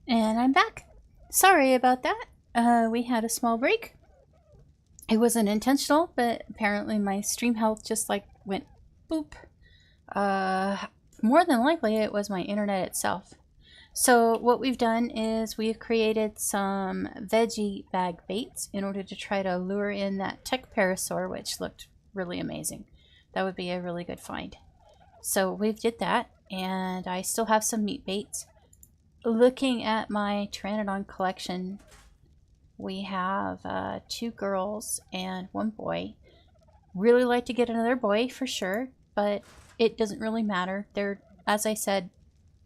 And I'm back. Sorry about that. We had a small break. It wasn't intentional, but apparently my stream health just like went boop. Uh, More than likely it was my internet itself. So what we've done is we've created some veggie bag baits in order to try to lure in that tech parasaur, which looked really amazing. That would be a really good find. So we've did that, and I still have some meat baits. Looking at my Pteranadon collection, we have two girls and one boy. Really like to get another boy for sure, but it doesn't really matter. They're, as I said,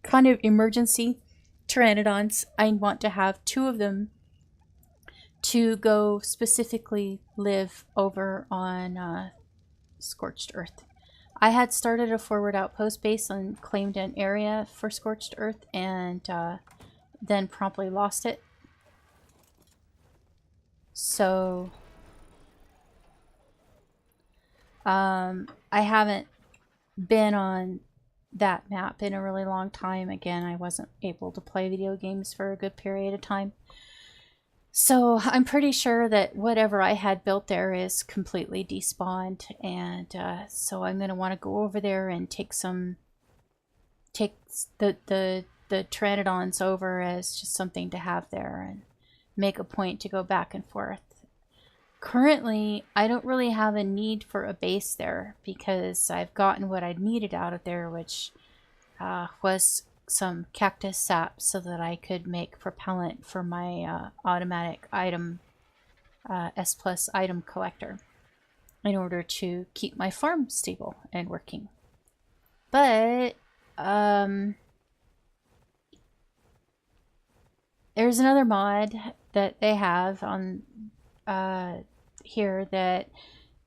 kind of emergency Pteranodons. I want to have two of them to go specifically live over on Scorched Earth. I had started a forward outpost base and claimed an area for Scorched Earth, and then promptly lost it. So I haven't been on that map in a really long time. Again, I wasn't able to play video games for a good period of time. So I'm pretty sure that whatever I had built there is completely despawned, and so I'm gonna want to go over there and take the Pteranodons over as just something to have there and make a point to go back and forth. Currently, I don't really have a need for a base there because I've gotten what I needed out of there, which was some cactus sap so that I could make propellant for my automatic item S plus item collector in order to keep my farm stable and working. But there's another mod that they have on here that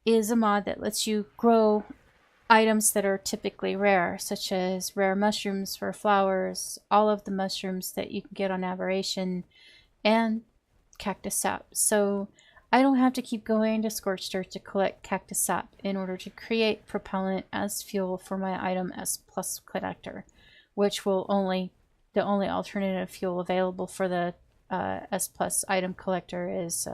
is a mod that lets you grow items that are typically rare, such as rare mushrooms for flowers, all of the mushrooms that you can get on Aberration, and cactus sap. So I don't have to keep going to Scorched Earth to collect cactus sap in order to create propellant as fuel for my item S plus collector, which will the only alternative fuel available for the S plus item collector is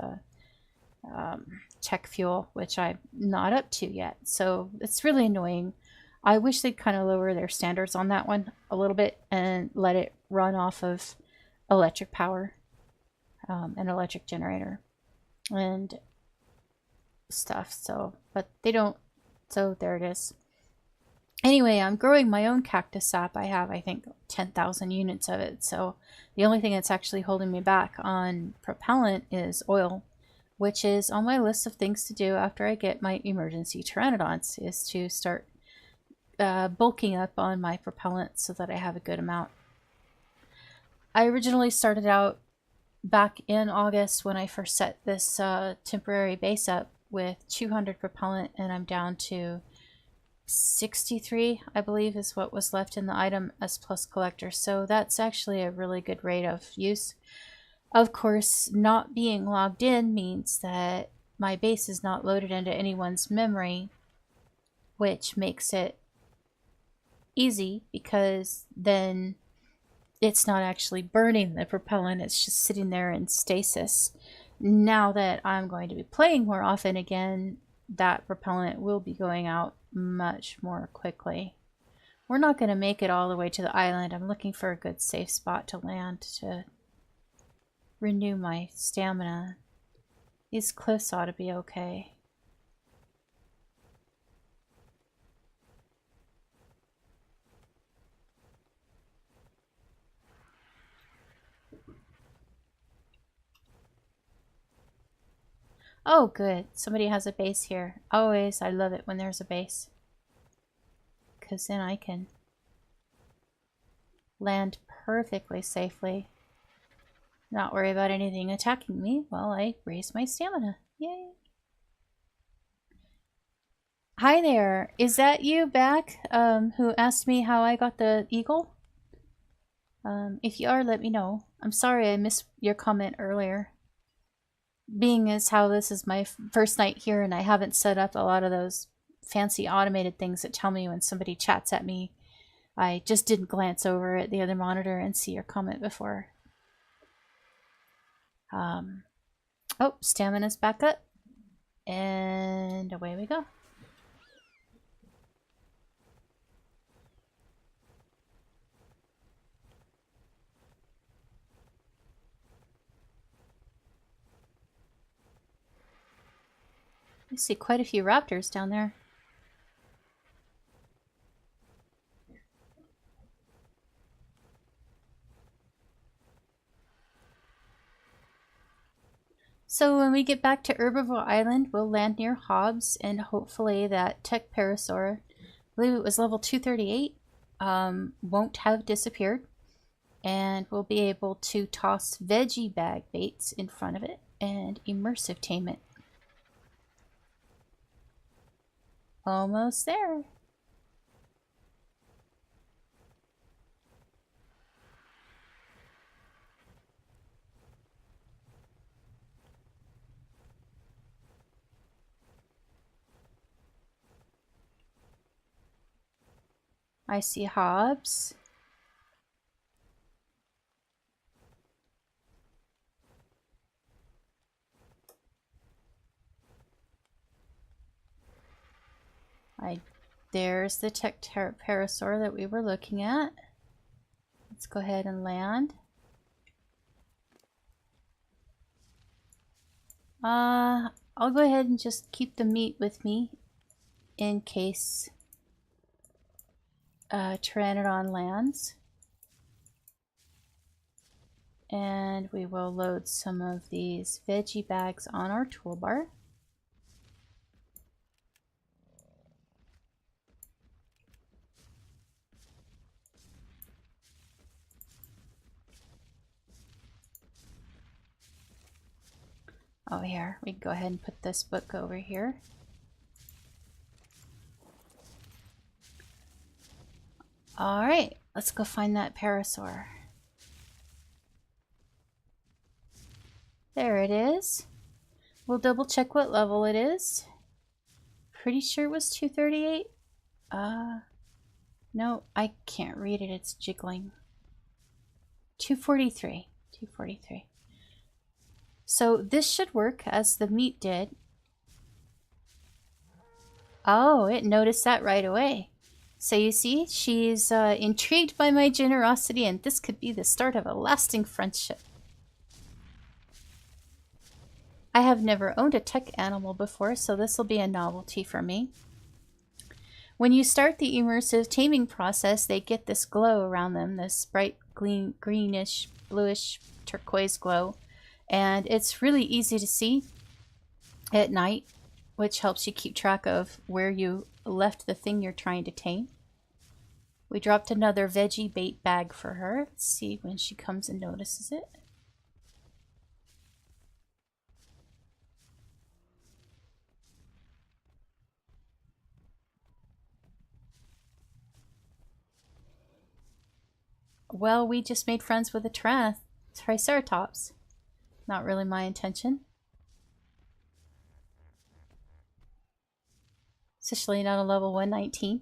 tech fuel, which I'm not up to yet. So it's really annoying. I wish they'd kind of lower their standards on that one a little bit and let it run off of electric power, an electric generator and stuff. So, but they don't. So there it is. Anyway, I'm growing my own cactus sap. I have, I think, 10,000 units of it. So the only thing that's actually holding me back on propellant is oil, which is on my list of things to do after I get my emergency Pteranodons, is to start bulking up on my propellant so that I have a good amount. I originally started out back in August when I first set this temporary base up with 200 propellant, and I'm down to 63, I believe, is what was left in the item S plus collector. So that's actually a really good rate of use. Of course, not being logged in means that my base is not loaded into anyone's memory, which makes it easy because then it's not actually burning the propellant, it's just sitting there in stasis. Now that I'm going to be playing more often again, that propellant will be going out much more quickly. We're not going to make it all the way to the island. I'm looking for a good safe spot to land to renew my stamina. These cliffs ought to be okay. Oh, good. Somebody has a base here. Always, I love it when there's a base, because then I can land perfectly safely. Not worry about anything attacking me while I raise my stamina. Yay! Hi there. Is that you back, who asked me how I got the eagle? If you are, let me know. I'm sorry I missed your comment earlier. Being as how this is my first night here and I haven't set up a lot of those fancy automated things that tell me when somebody chats at me, I just didn't glance over at the other monitor and see your comment before. Oh, stamina's back up. And away we go. I see quite a few raptors down there. So when we get back to Herbivore Island, we'll land near Hobbs, and hopefully that tech parasaur, I believe it was level 238, won't have disappeared. And we'll be able to toss veggie bag baits in front of it and immersive tame it. Almost there. I see Hobbs. There's the tech parasaur that we were looking at. Let's go ahead and land. I'll go ahead and just keep the meat with me in case Pteranadon lands. And we will load some of these veggie bags on our toolbar. Oh, here, we can go ahead and put this book over here. All right, let's go find that parasaur. There it is. We'll double check what level it is. Pretty sure it was 238. No, I can't read it. It's jiggling. 243. 243. So this should work as the meat did. Oh, it noticed that right away. So you see, she's intrigued by my generosity, and this could be the start of a lasting friendship. I have never owned a tech animal before, so this will be a novelty for me. When you start the immersive taming process, they get this glow around them, this bright greenish, bluish, turquoise glow. And it's really easy to see at night, which helps you keep track of where you left the thing you're trying to tame. We dropped another veggie bait bag for her. Let's see when she comes and notices it. Well, we just made friends with a Triceratops. Not really my intention. Especially not a level 119.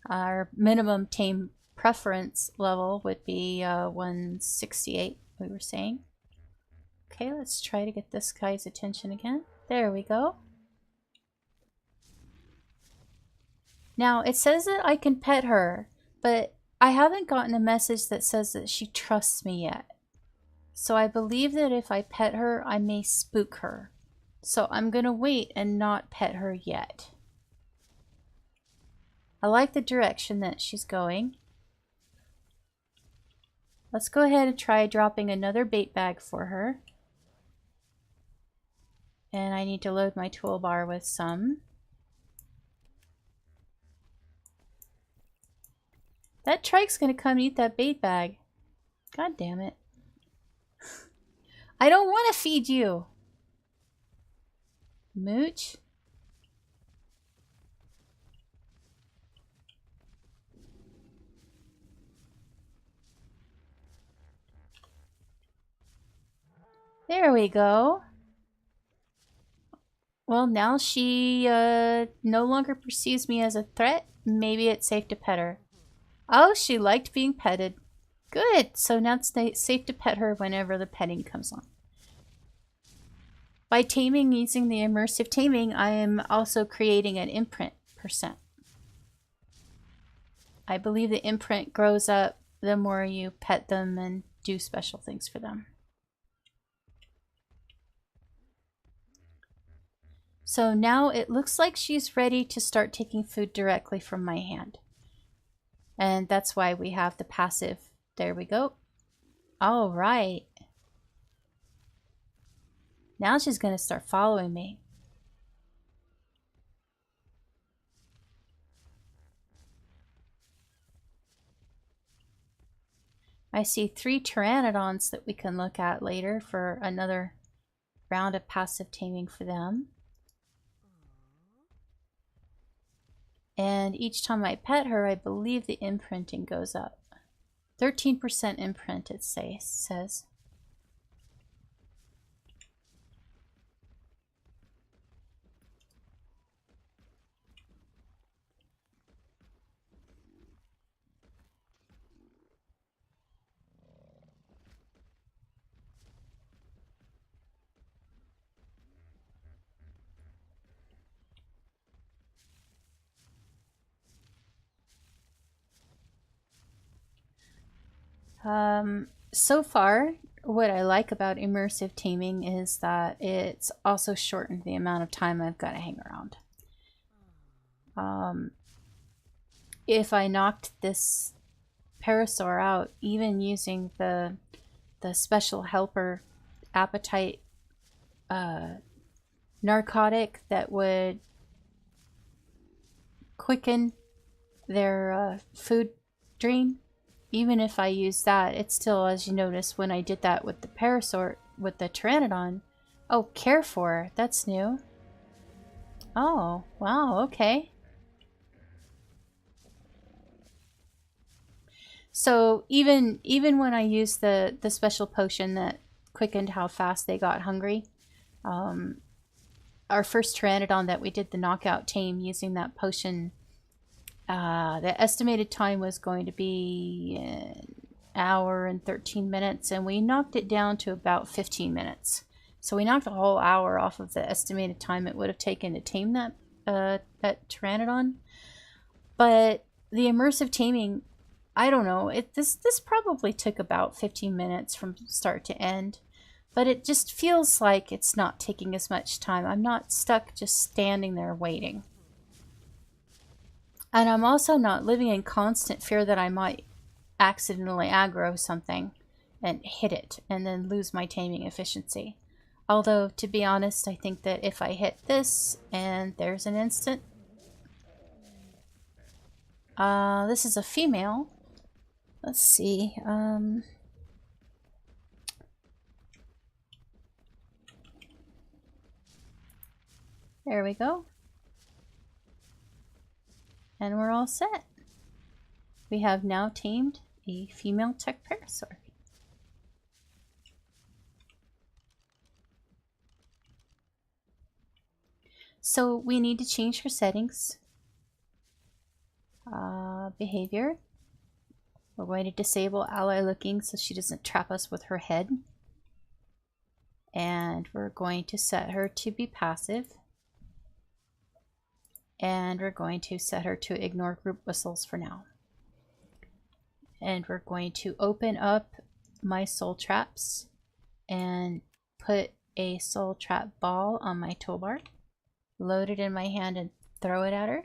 Our minimum tame preference level would be 168, we were saying. Okay, let's try to get this guy's attention again. There we go. Now, it says that I can pet her, but I haven't gotten a message that says that she trusts me yet. So I believe that if I pet her, I may spook her. So I'm gonna wait and not pet her yet. I like the direction that she's going. Let's go ahead and try dropping another bait bag for her. And I need to load my toolbar with some. That trike's gonna come eat that bait bag. God damn it. I don't want to feed you. Mooch. There we go. Well, now she no longer perceives me as a threat. Maybe it's safe to pet her. Oh, she liked being petted. Good. So now it's safe to pet her whenever the petting comes on. By taming using the immersive taming, I am also creating an imprint percent. I believe the imprint grows up the more you pet them and do special things for them. So now it looks like she's ready to start taking food directly from my hand. And that's why we have the passive. There we go. All right. Now she's going to start following me. I see 3 Pteranodons that we can look at later for another round of passive taming for them. And each time I pet her, I believe the imprinting goes up. 13% imprint, it says. So far, what I like about immersive taming is that it's also shortened the amount of time I've got to hang around. If I knocked this parasaur out, even using the special helper appetite narcotic that would quicken their food dream, even if I use that, it's still, as you notice, when I did that with the parasaur, with the Pteranadon. Oh, care for, that's new. Oh, wow, okay. So even when I used the special potion that quickened how fast they got hungry, our first Pteranodon that we did the knockout tame using that potion, the estimated time was going to be an hour and 13 minutes, and we knocked it down to about 15 minutes. So we knocked a whole hour off of the estimated time it would have taken to tame that Pteranodon. But the immersive taming, I don't know, this probably took about 15 minutes from start to end. But it just feels like it's not taking as much time. I'm not stuck just standing there waiting. And I'm also not living in constant fear that I might accidentally aggro something and hit it and then lose my taming efficiency. Although, to be honest, I think that if I hit this and there's an instant... this is a female. Let's see. There we go. And we're all set. We have now tamed a female tech parasaur. So we need to change her settings. Behavior. We're going to disable ally looking so she doesn't trap us with her head. And we're going to set her to be passive. And we're going to set her to ignore group whistles for now. And we're going to open up my soul traps and put a soul trap ball on my toolbar, load it in my hand and throw it at her.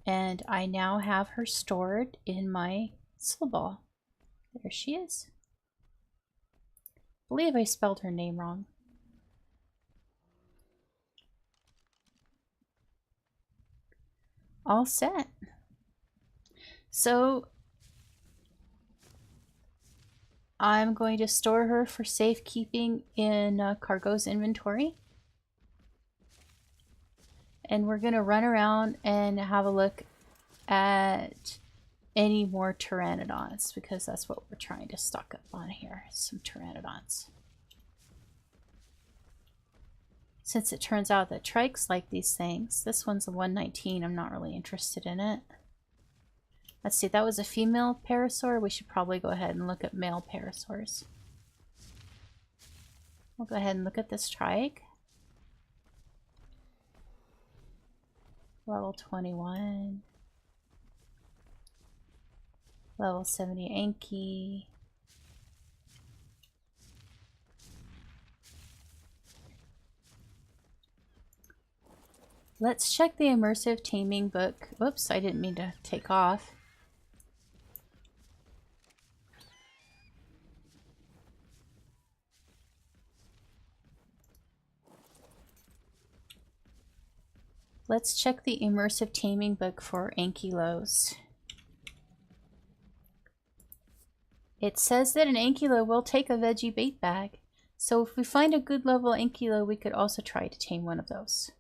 And I now have her stored in my soul ball. There she is. I believe I spelled her name wrong. All set. So I'm going to store her for safekeeping in Cargo's inventory. And we're going to run around and have a look at any more Pteranodons, because that's what we're trying to stock up on here, some Pteranodons. Since it turns out that trikes like these things, this one's a 119, I'm not really interested in it. Let's see, that was a female parasaur. We should probably go ahead and look at male parasaurs. We'll go ahead and look at this trike. Level 21. Level 70 Anki. Let's check the immersive taming book. Whoops, I didn't mean to take off. Let's check the immersive taming book for ankylos. It says that an ankylo will take a veggie bait bag. So if we find a good level ankylo, we could also try to tame one of those.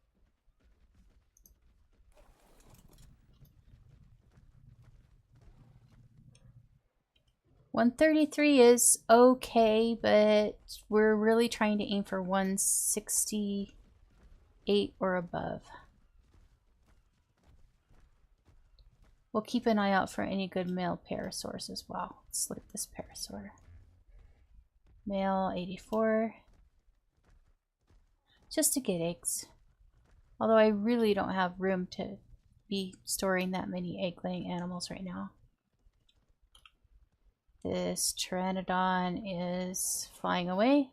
$133 is okay, but we're really trying to aim for 168 or above. We'll keep an eye out for any good male parasaurs as well. Let's look at this parasaur. Male 84. Just to get eggs. Although I really don't have room to be storing that many egg-laying animals right now. This Pteranadon is flying away.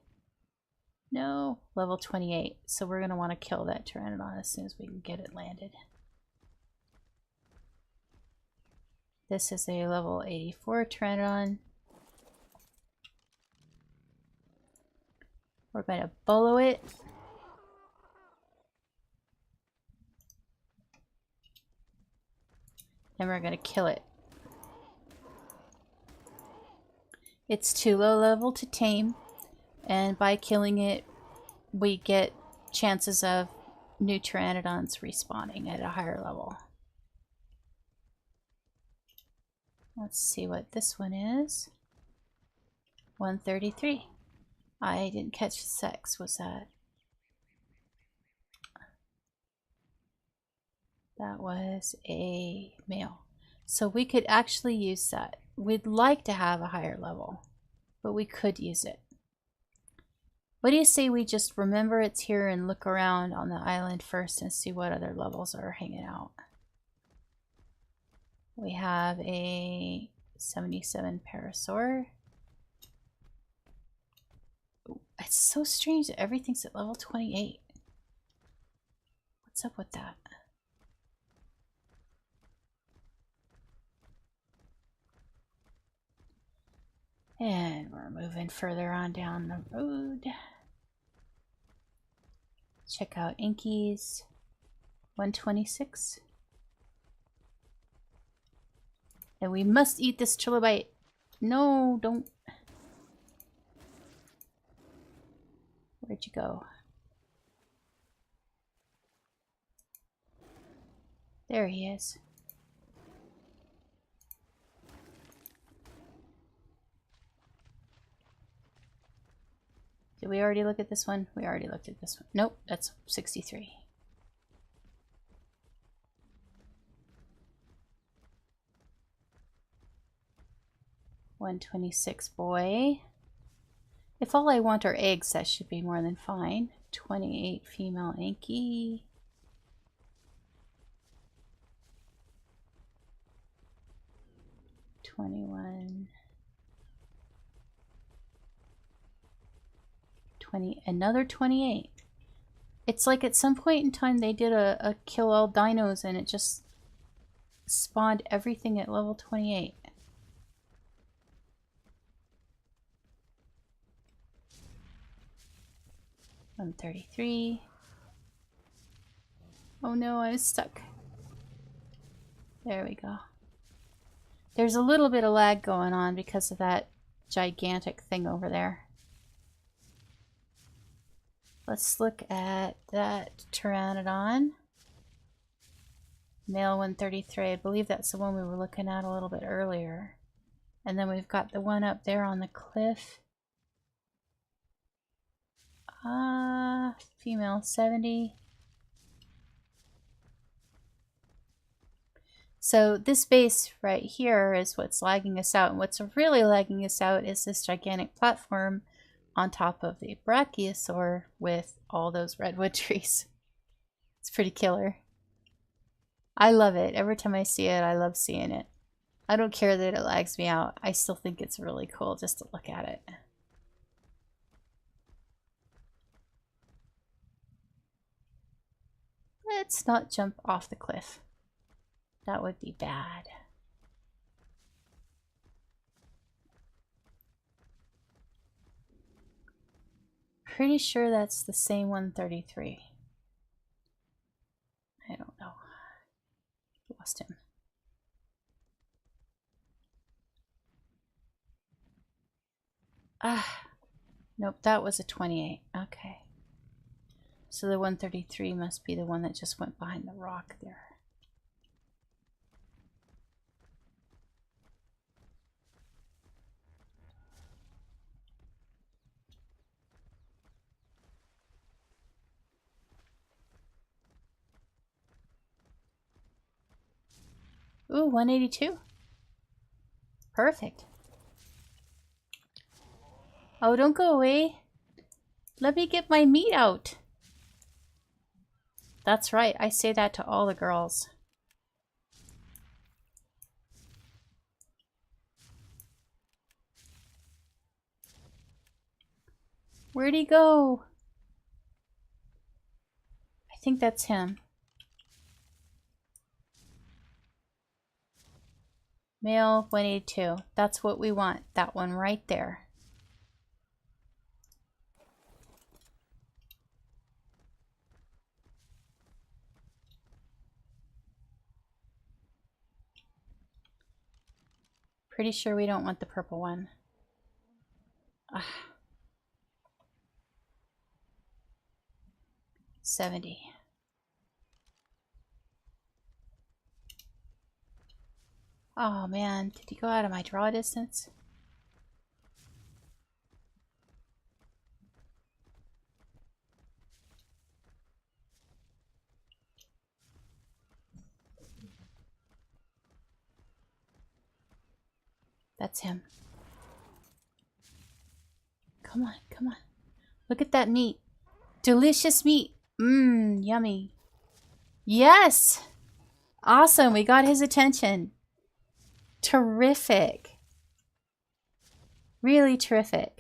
No, level 28. So we're going to want to kill that Pteranadon as soon as we can get it landed. This is a level 84 Pteranadon. We're going to bolo it. And we're going to kill it. It's too low level to tame, and by killing it, we get chances of new Pteranodons respawning at a higher level. Let's see what this one is. 133. I didn't catch the sex. Was that? That was a male. So we could actually use that. We'd like to have a higher level, but we could use it. What do you say we just remember it's here and look around on the island first and see what other levels are hanging out? We have a 77 parasaur. It's so strange that everything's at level 28. What's up with that? And we're moving further on down the road. Check out Inkies. 126. And we must eat this trilobite. No, don't. Where'd you go? There he is. Did we already look at this one? We already looked at this one. Nope, that's 63. $126 boy. If all I want are eggs, that should be more than fine. 28 female Anki. Another 28. It's like at some point in time they did a kill all dinos and it just spawned everything at level 28. $133. Oh no, I was stuck. There we go. There's a little bit of lag going on because of that gigantic thing over there. Let's look at that Pteranodon. Male 133. I believe that's the one we were looking at a little bit earlier. And then we've got the one up there on the cliff. Female 70. So this base right here is what's lagging us out. And what's really lagging us out is this gigantic platform on top of the brachiosaur with all those redwood trees. It's pretty killer. I love it. Every time I see it, I love seeing it. I don't care that it lags me out. I still think it's really cool just to look at it. Let's not jump off the cliff. That would be bad. Pretty sure that's the same 133. I don't know. Lost him. Ah, nope, that was a 28. Okay. So the 133 must be the one that just went behind the rock there. Ooh, 182. Perfect. Oh, don't go away. Let me get my meat out. That's right. I say that to all the girls. Where'd he go? I think that's him. Male 182. That's what we want. That one right there. Pretty sure we don't want the purple one. Ugh. 70. Oh man, did he go out of my draw distance? That's him. Come on, come on. Look at that meat. Delicious meat. Mmm, yummy. Yes! Awesome, we got his attention. Terrific. Really terrific.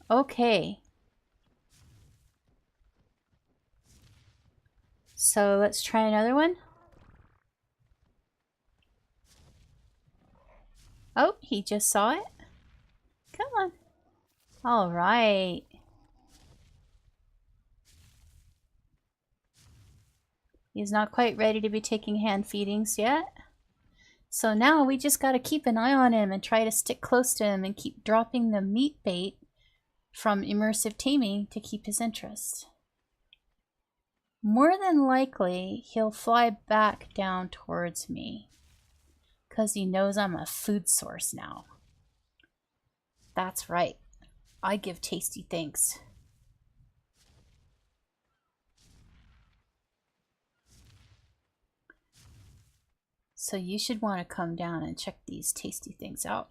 Okay. So let's try another one. Oh, he just saw it. Come on. All right. He's not quite ready to be taking hand feedings yet. So now we just got to keep an eye on him and try to stick close to him and keep dropping the meat bait from immersive taming to keep his interest. More than likely, he'll fly back down towards me because he knows I'm a food source now. That's right. I give tasty things. So you should want to come down and check these tasty things out.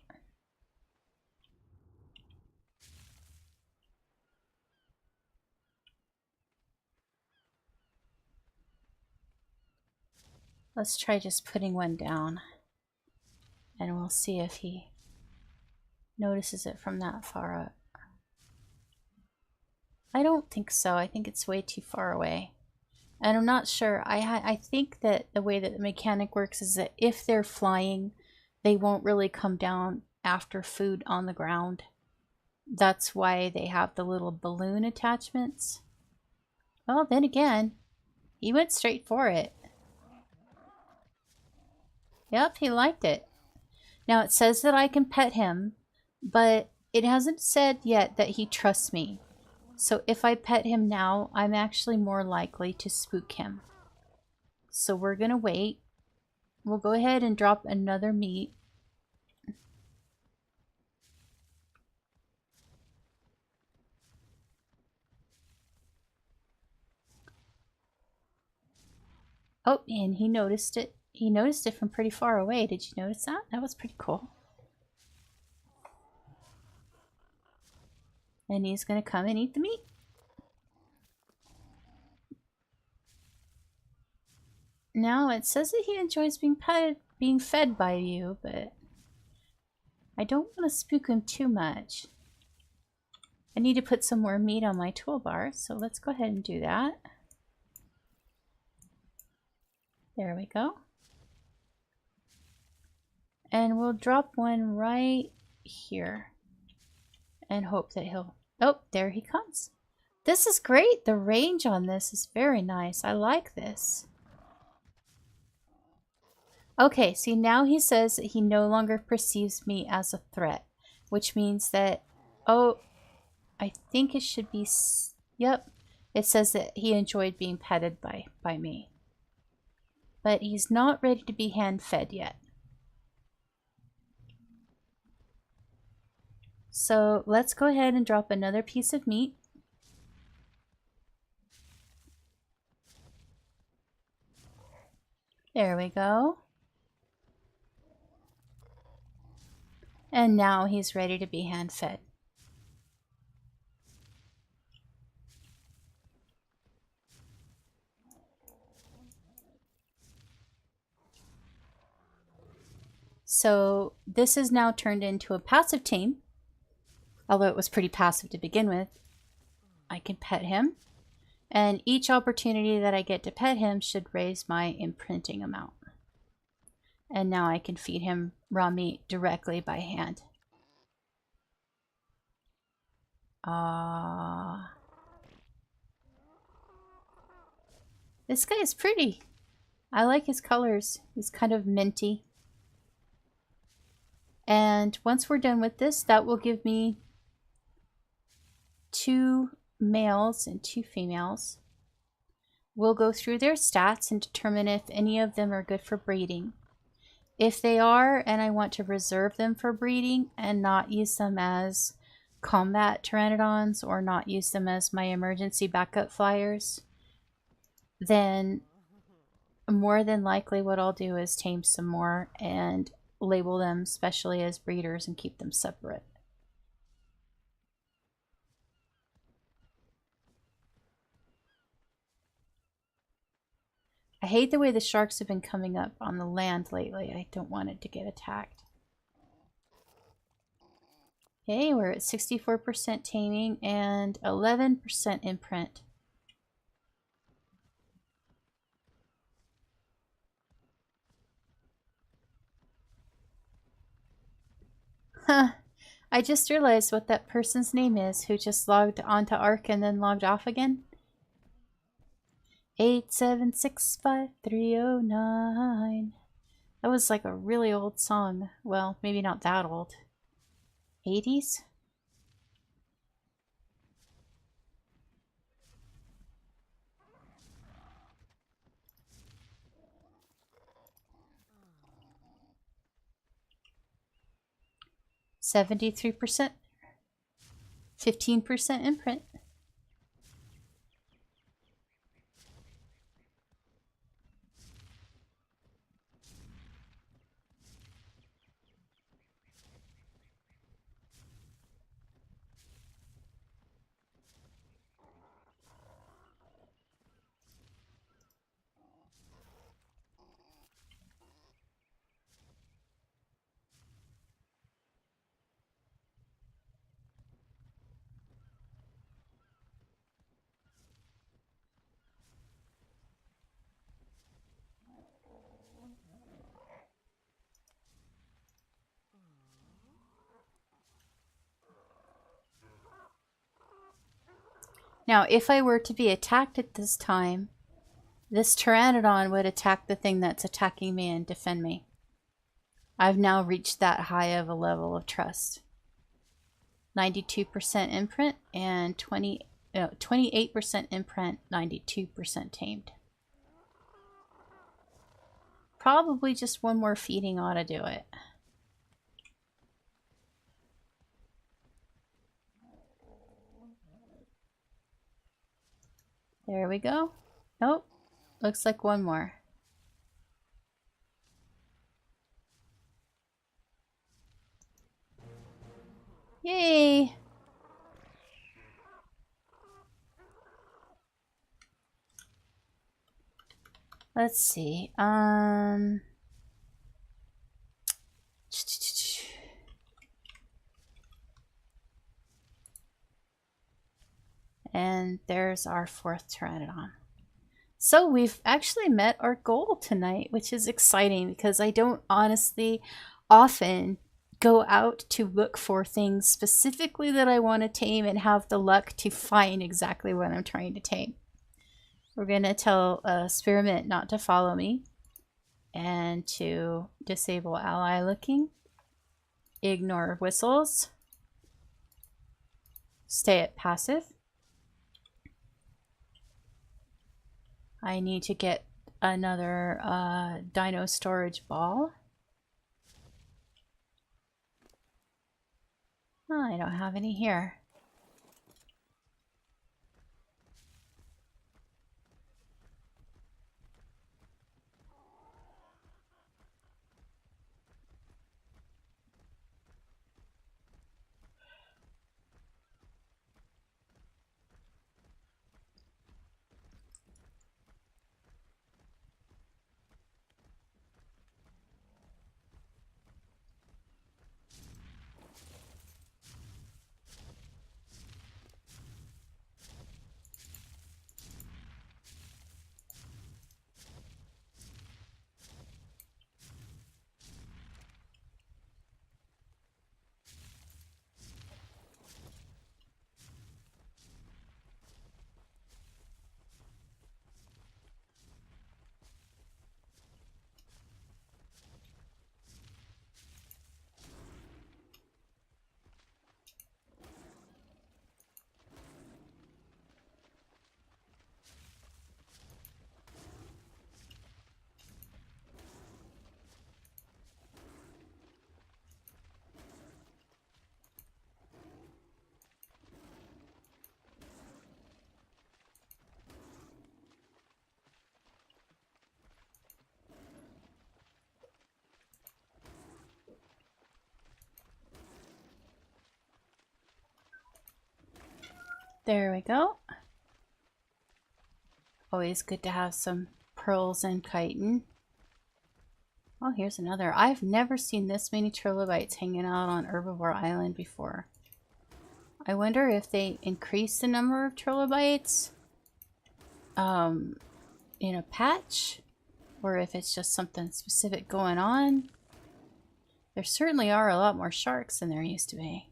Let's try just putting one down and we'll see if he notices it from that far up. I don't think so. I think it's way too far away. And I'm not sure. I think that the way that the mechanic works is that if they're flying, they won't really come down after food on the ground. That's why they have the little balloon attachments. Well, then again, he went straight for it. Yep, he liked it. Now it says that I can pet him, but it hasn't said yet that he trusts me. So if I pet him now, I'm actually more likely to spook him. So we're gonna wait. We'll go ahead and drop another meat. Oh, and he noticed it. He noticed it from pretty far away. Did you notice that? That was pretty cool. And he's going to come and eat the meat. Now, it says that he enjoys being fed by you, but I don't want to spook him too much. I need to put some more meat on my toolbar, so let's go ahead and do that. There we go. And we'll drop one right here and hope that he'll... Oh, there he comes. This is great. The range on this is very nice. I like this. Okay, see now he says that he no longer perceives me as a threat, which means that, oh, I think it should be, yep, it says that he enjoyed being petted by me. But he's not ready to be hand-fed yet. So let's go ahead and drop another piece of meat. There we go. And now he's ready to be hand-fed. So this is now turned into a passive tame. Although it was pretty passive to begin with. I can pet him. And each opportunity that I get to pet him should raise my imprinting amount. And now I can feed him raw meat directly by hand. This guy is pretty. I like his colors. He's kind of minty. And once we're done with this, that will give me 2 males and 2 females. We'll go through their stats and determine if any of them are good for breeding. If they are, and I want to reserve them for breeding and not use them as combat pteranodons or not use them as my emergency backup flyers, then more than likely what I'll do is tame some more and label them specially as breeders and keep them separate. I hate the way the sharks have been coming up on the land lately. I don't want it to get attacked. Okay, we're at 64% taming and 11% imprint. Huh. I just realized what that person's name is who just logged onto ARK and then logged off again. 8765309. That was like a really old song. Well, maybe not that old. 80s? %, 15% imprint. Now, if I were to be attacked at this time, this Pteranadon would attack the thing that's attacking me and defend me. I've now reached that high of a level of trust. 92% imprint and 28% imprint, 92% tamed. Probably just one more feeding ought to do it. There we go. Nope. Looks like one more. Yay! Let's see. And there's our 4th Pteranodon. So we've actually met our goal tonight, which is exciting because I don't honestly often go out to look for things specifically that I want to tame and have the luck to find exactly what I'm trying to tame. We're going to tell Spearmint not to follow me and to disable ally looking, ignore whistles, stay at passive. I need to get another dino storage ball. Oh, I don't have any here. There we go. Always good to have some pearls and chitin. Oh, here's another. I've never seen this many trilobites hanging out on Herbivore Island before. I wonder if they increase the number of trilobites in a patch, or if it's just something specific going on. There certainly are a lot more sharks than there used to be.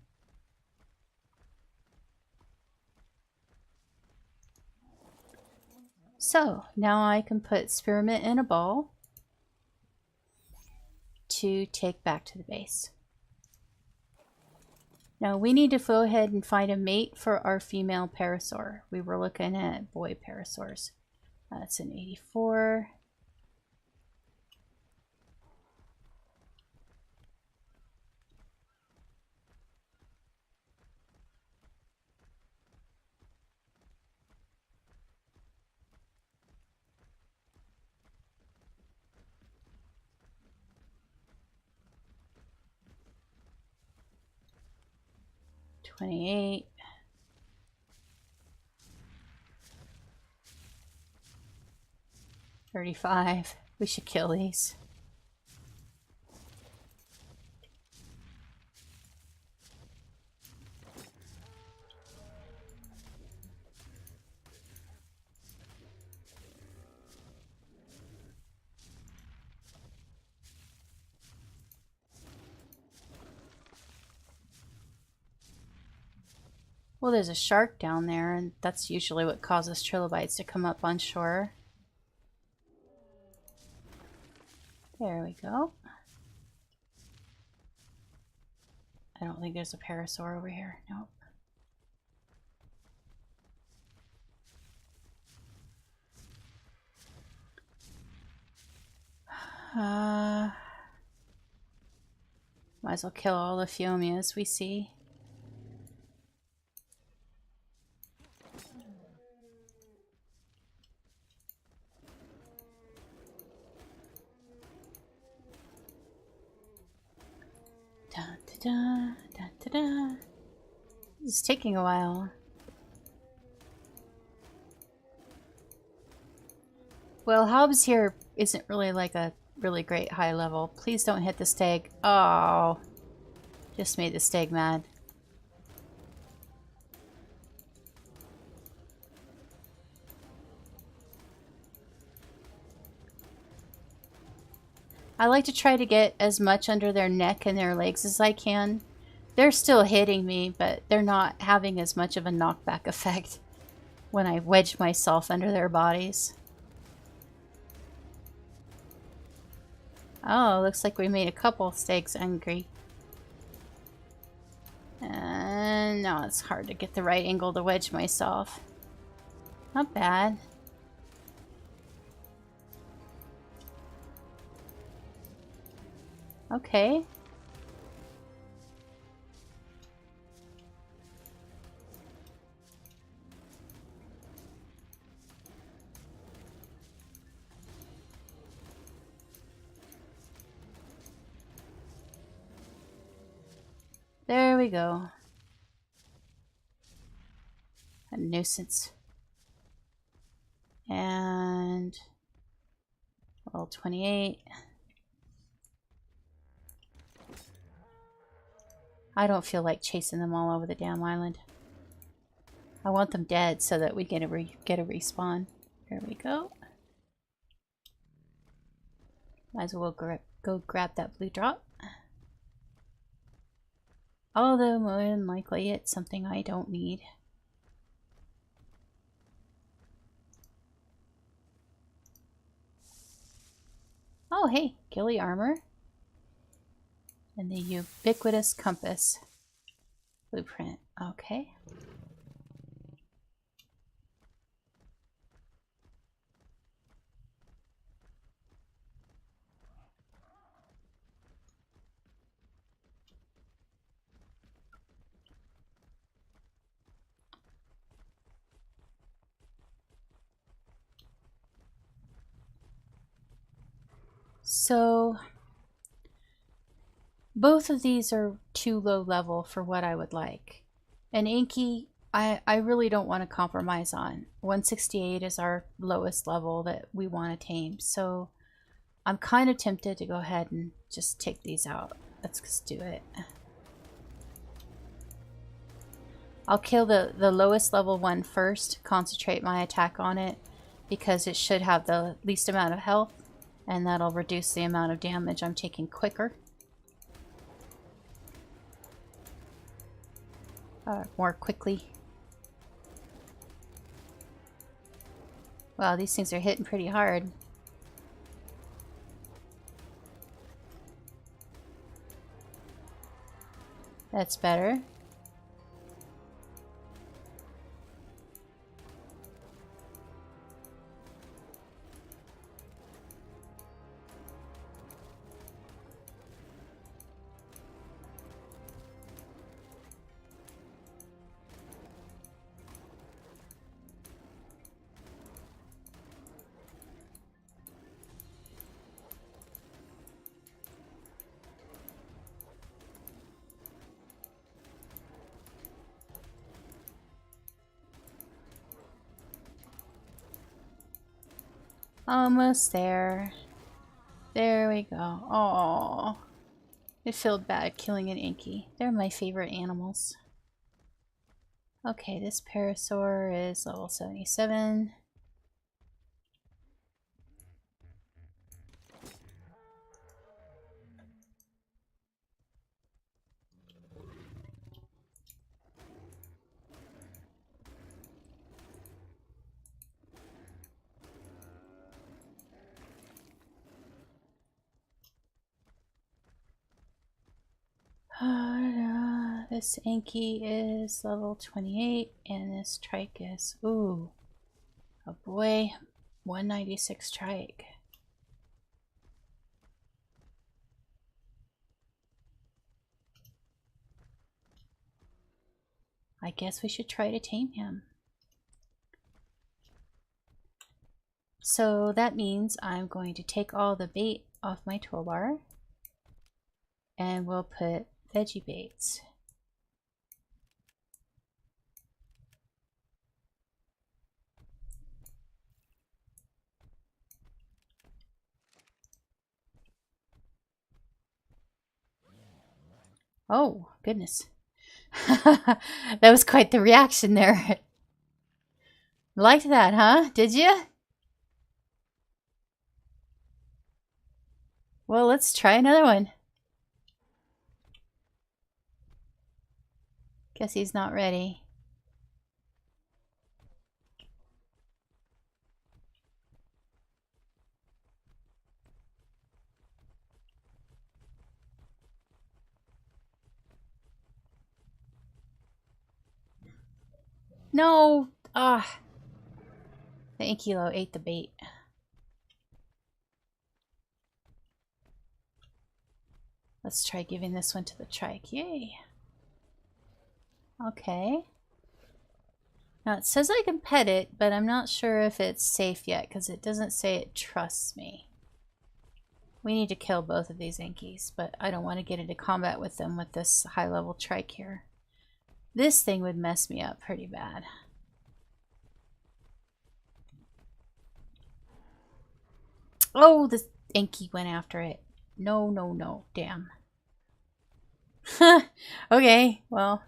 So now I can put Spearmint in a ball to take back to the base. Now we need to go ahead and find a mate for our female parasaur. We were looking at boy parasaurs. That's an 84. $28. $35. We should kill these. Well, there's a shark down there, and that's usually what causes trilobites to come up on shore. There we go. I don't think there's a parasaur over here. Nope. Might as well kill all the Phiomias we see. Da, da, da, da, da, da. It's taking a while. Well, Hobbs here isn't really like a really great high level. Please don't hit the stag. Oh, just made the stag mad. I like to try to get as much under their neck and their legs as I can. They're still hitting me, but they're not having as much of a knockback effect when I wedge myself under their bodies. Oh, looks like we made a couple stags angry. And now it's hard to get the right angle to wedge myself. Not bad. Okay. There we go. A nuisance. And level 28. I don't feel like chasing them all over the damn island. I want them dead so that we get a respawn. There we go. Might as well go grab that blue drop. Although more than likely it's something I don't need. Oh hey, ghillie armor. And the ubiquitous compass blueprint. Okay. So both of these are too low level for what I would like. And Inky, I really don't want to compromise on. 168 is our lowest level that we want to tame. So I'm kind of tempted to go ahead and just take these out. Let's just do it. I'll kill the lowest level one first, concentrate my attack on it, because it should have the least amount of health, and that'll reduce the amount of damage I'm taking quicker. More quickly. Wow, these things are hitting pretty hard. That's better. Almost there. There we go. Oh, it felt bad killing an Inky. They're my favorite animals. Okay, this parasaur is level 77. This Inky is level 28, and this trike is, ooh, oh boy, 196 trike. I guess we should try to tame him. So that means I'm going to take all the bait off my toolbar, and we'll put veggie baits. Oh, goodness. That was quite the reaction there. Liked that, huh? Did you? Well, let's try another one. Guess he's not ready. No! Ah! The Inkilo ate the bait. Let's try giving this one to the trike. Yay! Okay. Now it says I can pet it, but I'm not sure if it's safe yet because it doesn't say it trusts me. We need to kill both of these Inkies, but I don't want to get into combat with them with this high-level trike here. This thing would mess me up pretty bad. Oh, this Inky went after it. No, no, no. Damn. Okay, well.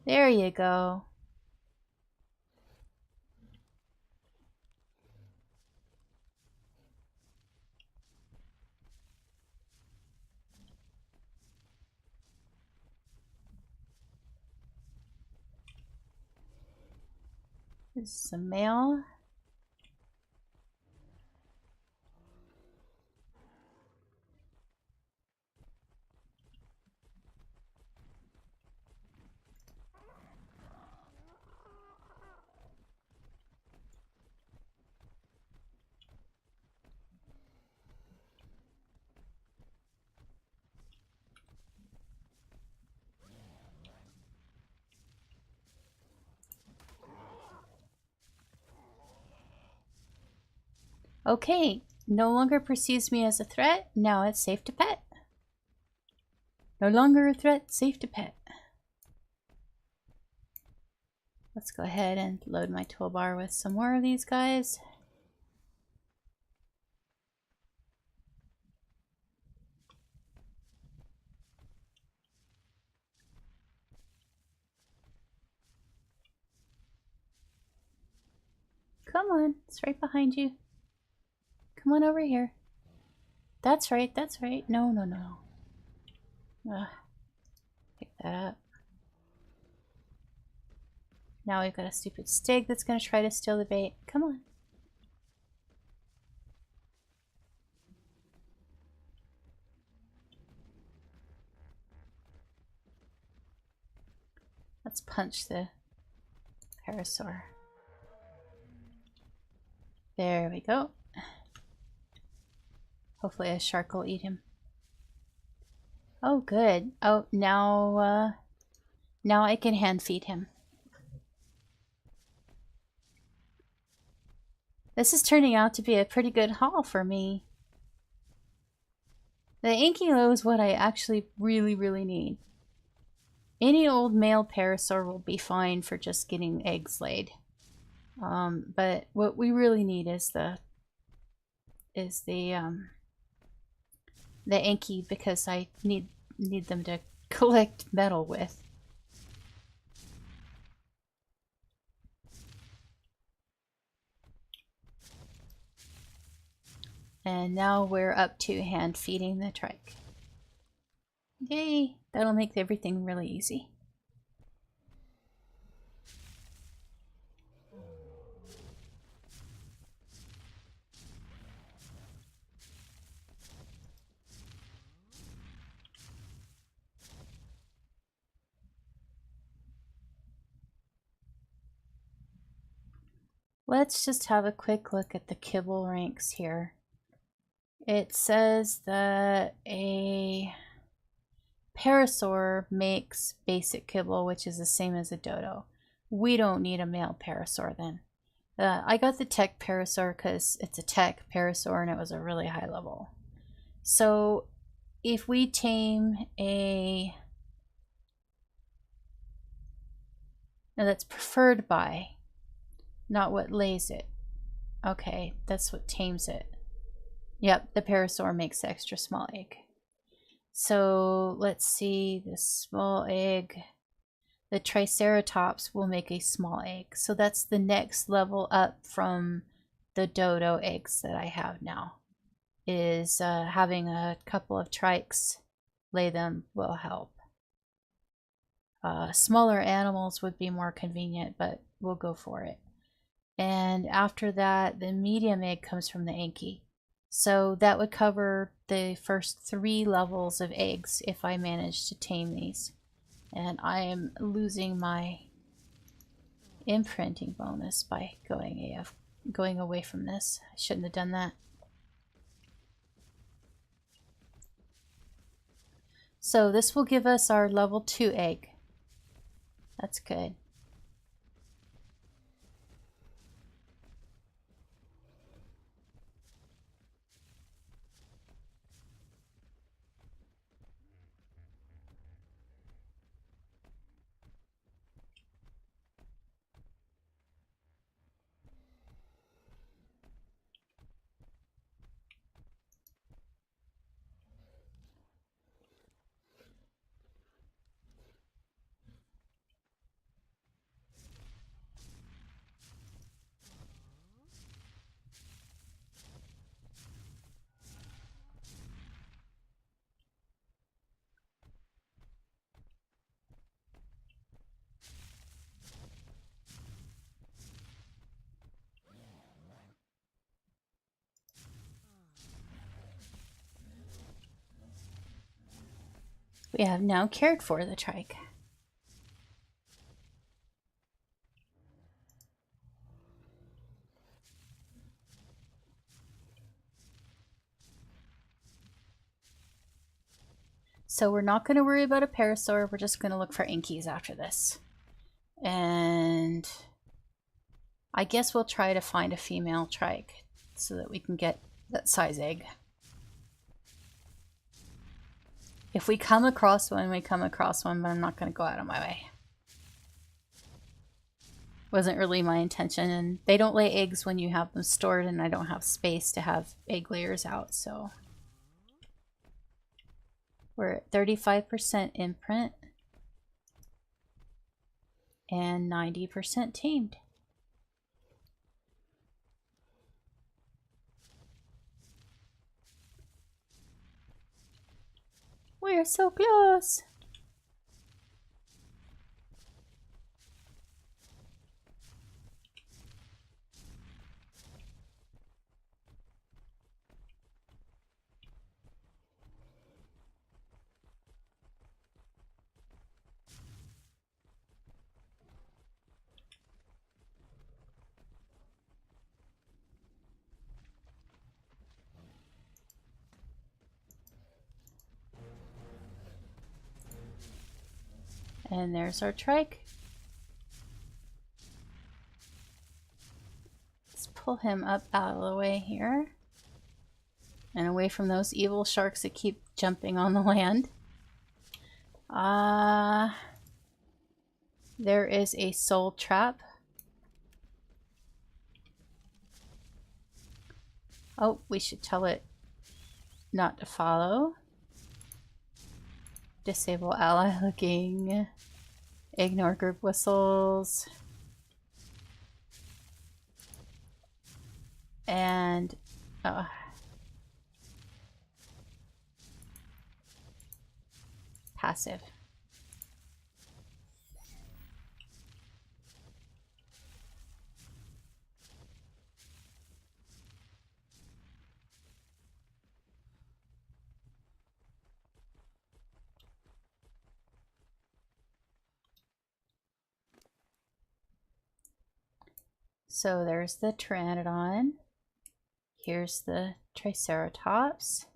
There you go. This is a male. Okay, no longer perceives me as a threat. Now it's safe to pet. No longer a threat, safe to pet. Let's go ahead and load my toolbar with some more of these guys. Come on, it's right behind you. Come on over here. That's right, that's right. No, no, no. Ugh. Pick that up. Now we've got a stupid stag that's going to try to steal the bait. Come on. Let's punch the parasaur. There we go. Hopefully a shark will eat him. Oh, good. Oh, now I can hand feed him. This is turning out to be a pretty good haul for me. The Inkilo is what I actually really, really need. Any old male parasaur will be fine for just getting eggs laid. But what we really need is the Inky, because I need them to collect metal with. And now we're up to hand feeding the trike. Yay! That'll make everything really easy. Let's just have a quick look at the kibble ranks here. It says that a parasaur makes basic kibble, which is the same as a dodo. We don't need a male parasaur then. I got the tech parasaur because it's a tech parasaur and it was a really high level. So if we tame a No, that's preferred by, not what lays it. Okay, that's what tames it. Yep, the parasaur makes the extra small egg. So let's see, the small egg. The Triceratops will make a small egg. So that's the next level up from the dodo eggs that I have now. Is having a couple of trikes lay them will help. Smaller animals would be more convenient, but we'll go for it. And after that, the medium egg comes from the Anki. So that would cover the first 3 levels of eggs if I manage to tame these. And I am losing my imprinting bonus by going away from this. I shouldn't have done that. So this will give us our level 2 egg. That's good. We have now cared for the trike. So we're not going to worry about a parasaur. We're just going to look for Ankies after this. And I guess we'll try to find a female trike so that we can get that size egg. If we come across one, we come across one, but I'm not going to go out of my way. Wasn't really my intention, and they don't lay eggs when you have them stored, and I don't have space to have egg layers out, so... We're at 35% imprint and 90% tamed. We're so close. And there's our trike. Let's pull him up out of the way here. And away from those evil sharks that keep jumping on the land. There is a soul trap. Oh, we should tell it not to follow. Disable ally looking. Ignore group whistles. And passive. So there's the Pteranadon. Here's the Triceratops.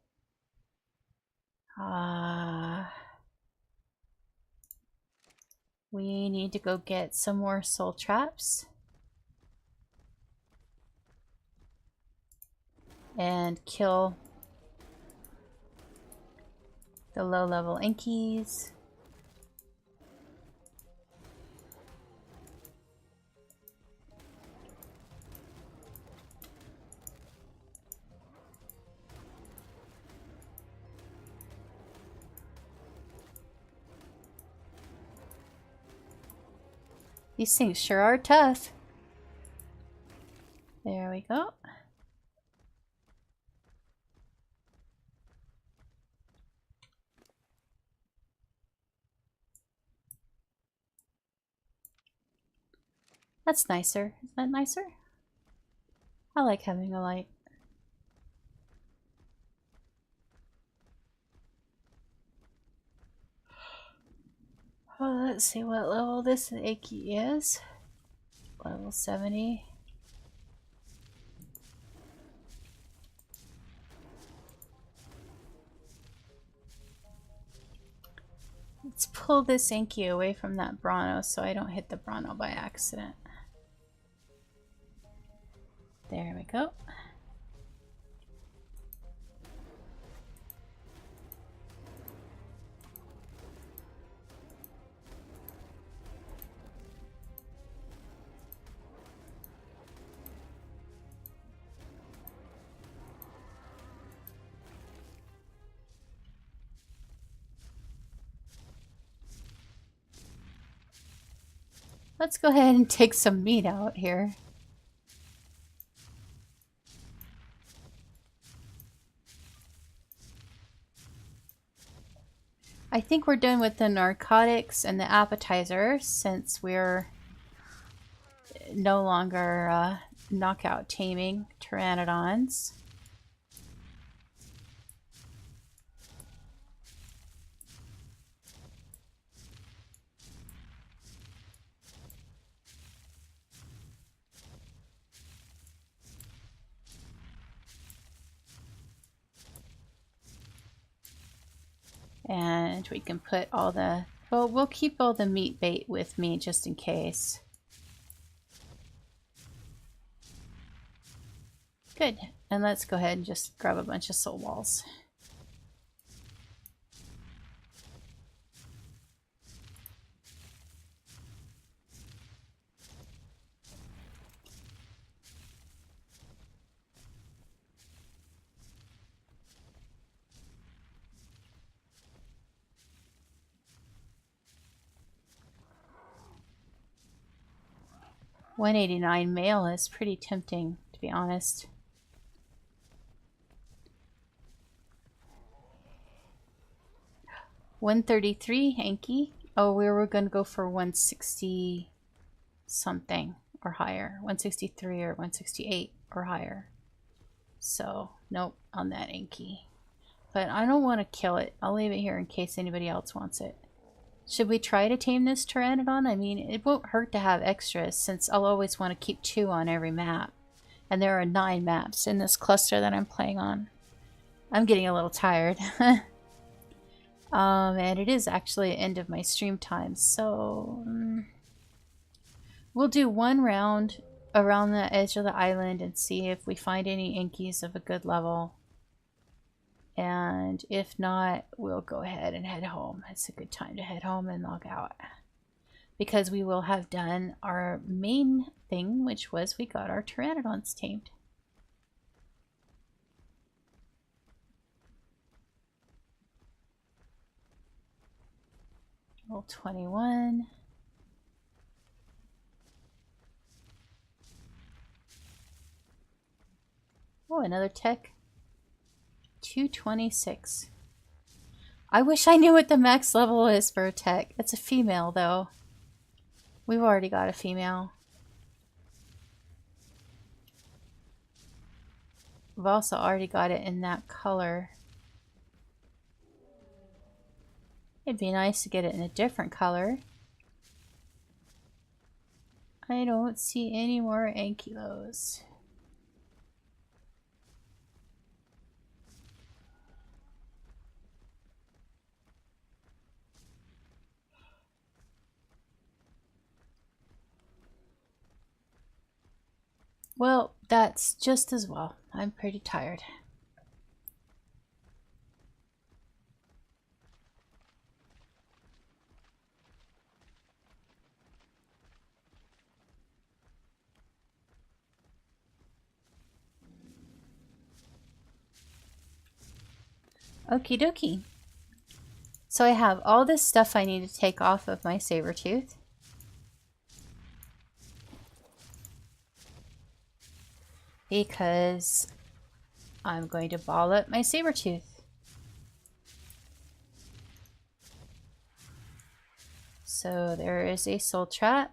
We need to go get some more soul traps. And kill the low-level Ankies. These things sure are tough. There we go. That's nicer. Is that nicer? I like having a light. Well, let's see what level this Aki is. Level 70. Let's pull this Inky away from that Bronto so I don't hit the Bronto by accident. There we go. Let's go ahead and take some meat out here. I think we're done with the narcotics and the appetizer since we're no longer knockout taming Pteranodons. And we can put all the, well, we'll keep all the meat bait with me just in case. Good. And let's go ahead and just grab a bunch of soul balls. $189 male is pretty tempting, to be honest. $133 Hanky. Oh, we were gonna go for 160 something or higher. 163 or 168 or higher. So nope on that Hanky. But I don't want to kill it. I'll leave it here in case anybody else wants it. Should we try to tame this Pteranodon? I mean, it won't hurt to have extras since I'll always want to keep 2 on every map. And there are 9 maps in this cluster that I'm playing on. I'm getting a little tired. And it is actually the end of my stream time, so we'll do 1 round around the edge of the island and see if we find any Inkies of a good level. And if not, we'll go ahead and head home. It's a good time to head home and log out. Because we will have done our main thing, which was we got our Pteranodons tamed. Level 21. Oh, another tech. 226. I wish I knew what the max level is for a tech. It's a female, though. We've already got a female. We've also already got it in that color. It'd be nice to get it in a different color. I don't see any more ankylos. Well, that's just as well. I'm pretty tired. Okie dokie. So I have all this stuff I need to take off of my saber tooth. because I'm going to ball up my saber tooth. So there is a soul trap.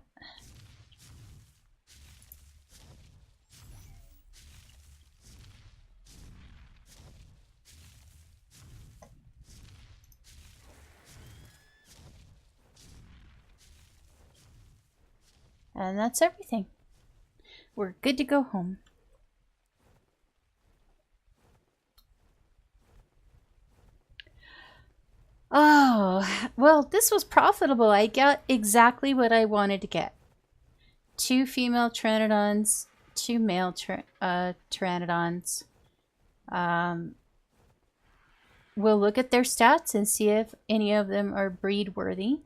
And that's everything. We're good to go home. Oh, well, this was profitable. I got exactly what I wanted to get. 2 female Pteranodons, 2 male Pteranodons. We'll look at their stats and see if any of them are breed worthy.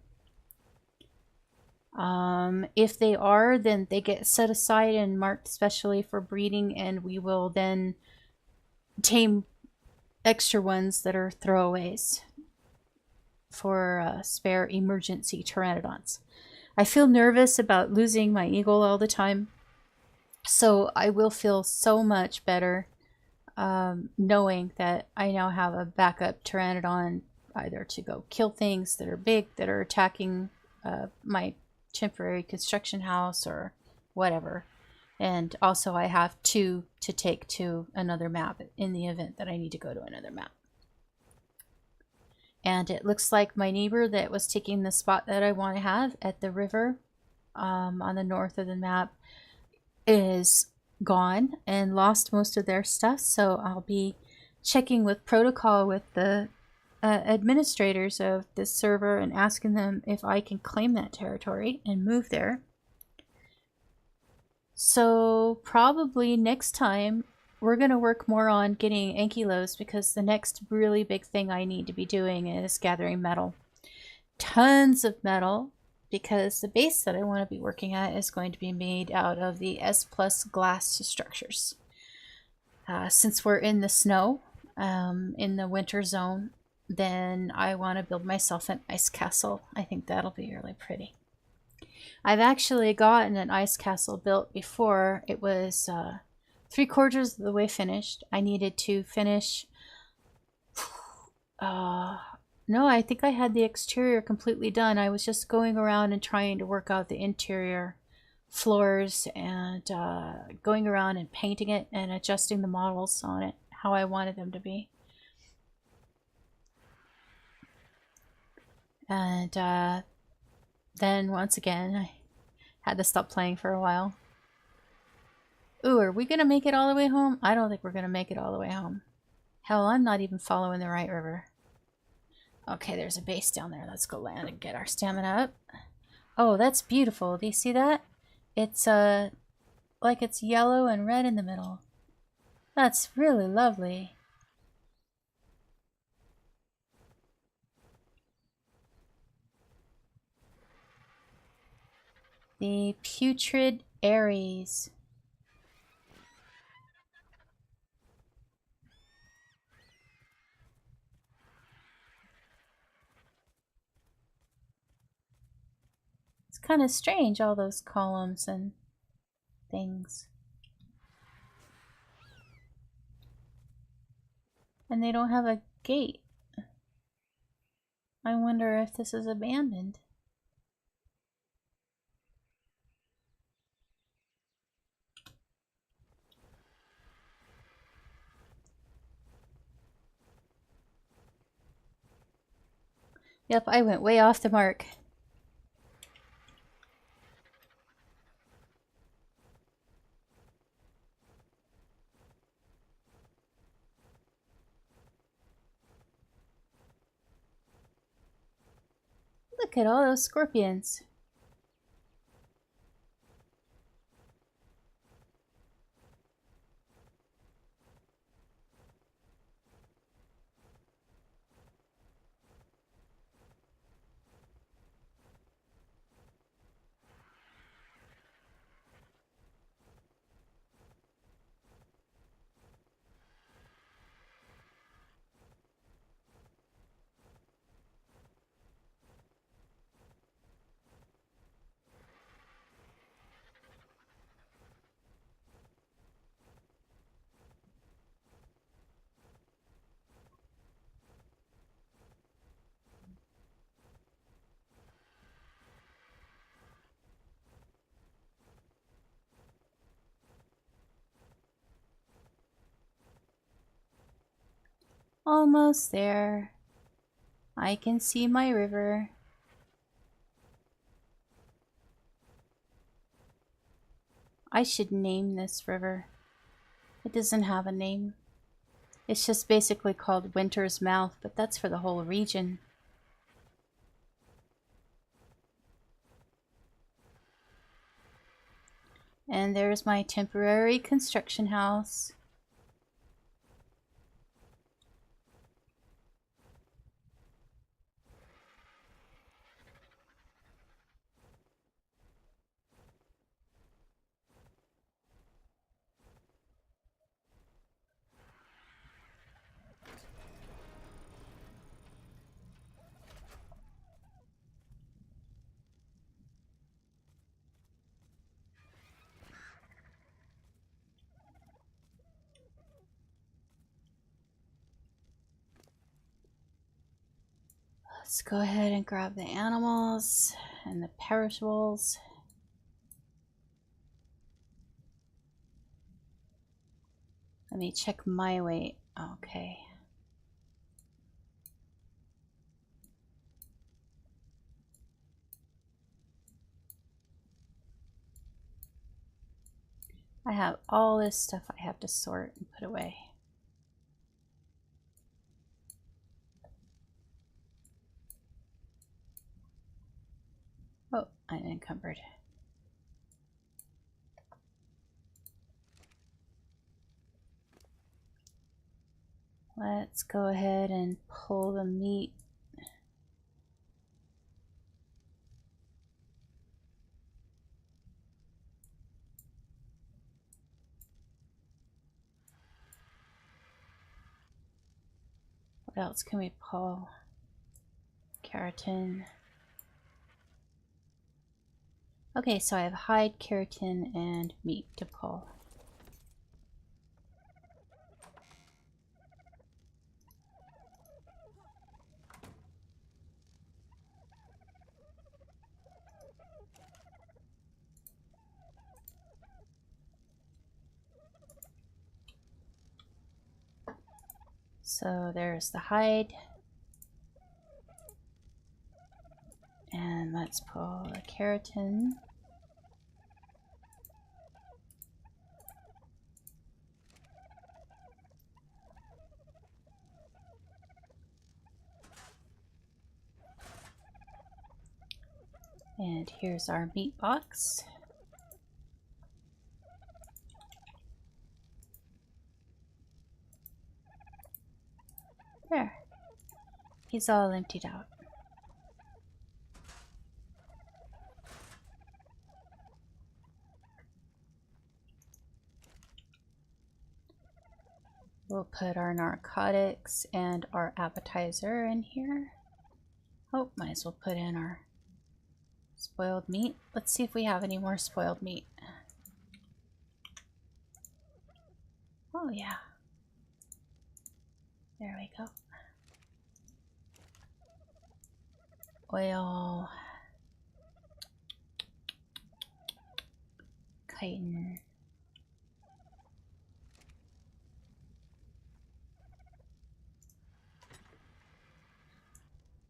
If they are, then they get set aside and marked specially for breeding, and we will then tame extra ones that are throwaways for spare emergency Pteranodons. I feel nervous about losing my eagle all the time, so I will feel so much better knowing that I now have a backup Pteranodon either to go kill things that are big that are attacking my temporary construction house or whatever. And also I have 2 to take to another map in the event that I need to go to another map. And it looks like my neighbor that was taking the spot that I want to have at the river on the north of the map is gone and lost most of their stuff. So I'll be checking with protocol with the administrators of this server and asking them if I can claim that territory and move there. So probably next time we're going to work more on getting ankylos, because the next really big thing I need to be doing is gathering metal. Tons of metal, because the base that I want to be working at is going to be made out of the S+ glass structures. Since we're in the snow, in the winter zone, then I want to build myself an ice castle. I think that'll be really pretty. I've actually gotten an ice castle built before. It was 3/4 of the way finished. I needed to finish... no, I think I had the exterior completely done. I was just going around and trying to work out the interior floors and going around and painting it and adjusting the models on it how I wanted them to be. And then once again, I had to stop playing for a while. Ooh, are we gonna make it all the way home? I don't think we're gonna make it all the way home. Hell, I'm not even following the right river. Okay, there's a base down there. Let's go land and get our stamina up. Oh, that's beautiful. Do you see that? It's like it's yellow and red in the middle. That's really lovely. The putrid Aries. It's kind of strange, all those columns and things. And they don't have a gate. I wonder if this is abandoned. Yep, I went way off the mark. Look at all those scorpions. Almost there. I can see my river. I should name this river. It doesn't have a name. It's just basically called Winter's Mouth, but that's for the whole region. And there's my temporary construction house. Let's go ahead and grab the animals and the perishables. Let me check my weight. Okay. I have all this stuff I have to sort and put away. Oh, I'm encumbered. Let's go ahead and pull the meat. What else can we pull? Keratin. Okay, so I have hide, keratin, and meat to pull. So there's the hide. And let's pull the keratin. And here's our meat box. There. He's all emptied out. We'll put our narcotics and our appetizer in here. Oh, might as well put in our spoiled meat. Let's see if we have any more spoiled meat. Oh yeah. There we go. Oil. Chitin.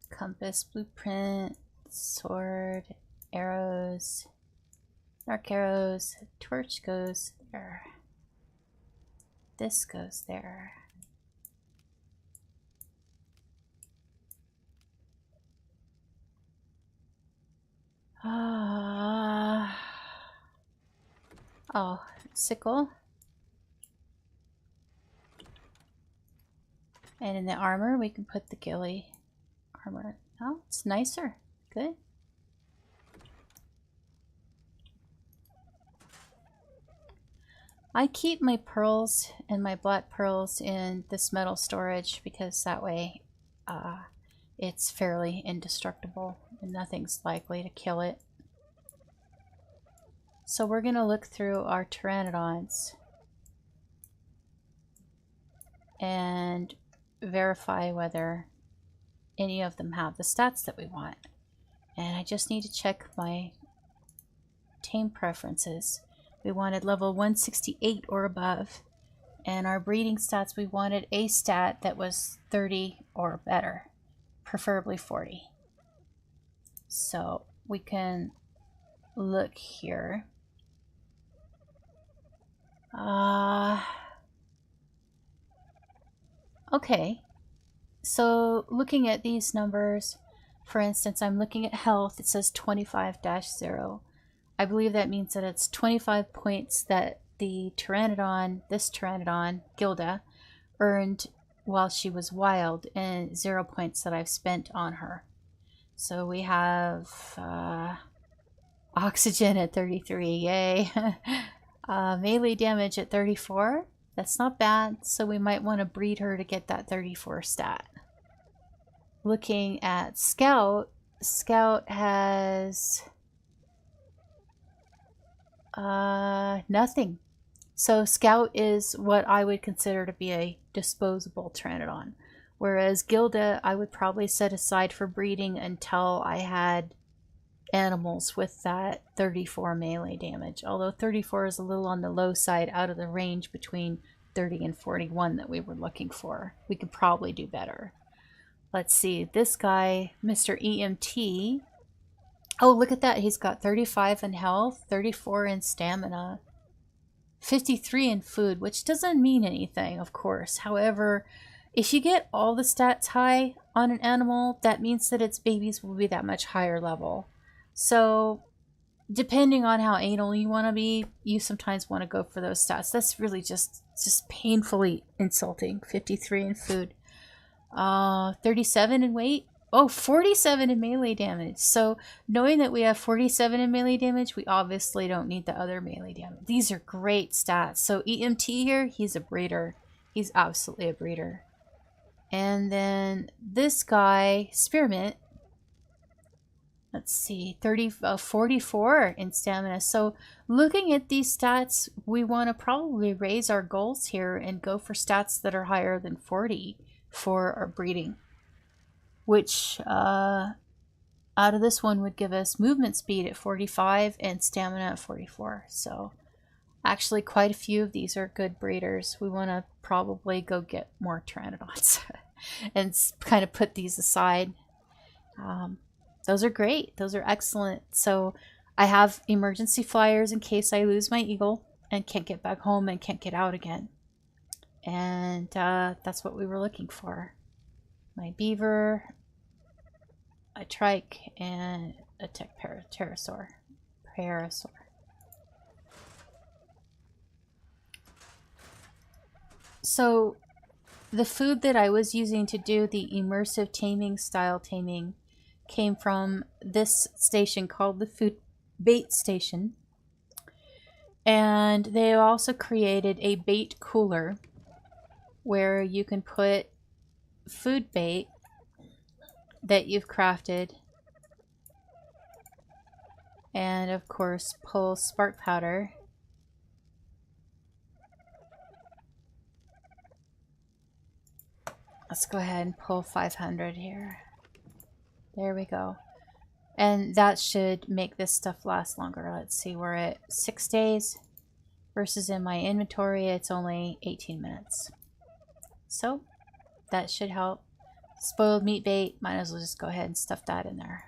Compass, blueprint, sword, arrows, arc arrows, torch goes there. This goes there. Oh, sickle. And in the armor, we can put the ghillie armor. Oh, it's nicer. Good. I keep my pearls and my black pearls in this metal storage because that way it's fairly indestructible and nothing's likely to kill it. So we're going to look through our Pteranadons and verify whether any of them have the stats that we want. And I just need to check my tame preferences. We wanted level 168 or above. And our breeding stats, we wanted a stat that was 30 or better, preferably 40. So we can look here. Okay, so looking at these numbers, for instance, I'm looking at health. It says 25-0. I believe that means that it's 25 points that the Pteranadon, this Pteranadon, Gilda, earned while she was wild, and 0 points that I've spent on her. So we have oxygen at 33, yay. Melee damage at 34, that's not bad. So we might want to breed her to get that 34 stat. Looking at Scout, Scout has nothing. So Scout is what I would consider to be a disposable Pteranodon. Whereas Gilda, I would probably set aside for breeding until I had animals with that 34 melee damage. Although 34 is a little on the low side out of the range between 30 and 41 that we were looking for. We could probably do better. Let's see, this guy, Mr. EMT. Oh, look at that. He's got 35 in health, 34 in stamina, 53 in food, which doesn't mean anything, of course. However, if you get all the stats high on an animal, that means that its babies will be that much higher level. So, depending on how anal you want to be, you sometimes want to go for those stats. That's really just painfully insulting. 53 in food. 37 in weight. Oh, 47 in melee damage. So knowing that we have 47 in melee damage, we obviously don't need the other melee damage. These are great stats. So EMT here, he's a breeder. He's absolutely a breeder. And then this guy, Spearmint, let's see, 44 in stamina. So looking at these stats, we want to probably raise our goals here and go for stats that are higher than 40 for our breeding, which out of this one would give us movement speed at 45 and stamina at 44. So actually quite a few of these are good breeders. We want to probably go get more Pteranodons and kind of put these aside. Those are great. Those are excellent. So I have emergency flyers in case I lose my eagle and can't get back home and can't get out again. And that's what we were looking for. My beaver, a trike, and a pterosaur. So the food that I was using to do the immersive taming style taming came from this station called the Food Bait Station. And they also created a bait cooler where you can put food bait that you've crafted and of course pull spark powder. Let's go ahead and pull 500 here. There we go. And that should make this stuff last longer. Let's see, we're at 6 days versus in my inventory it's only 18 minutes. So that should help. Spoiled meat bait, might as well just go ahead and stuff that in there.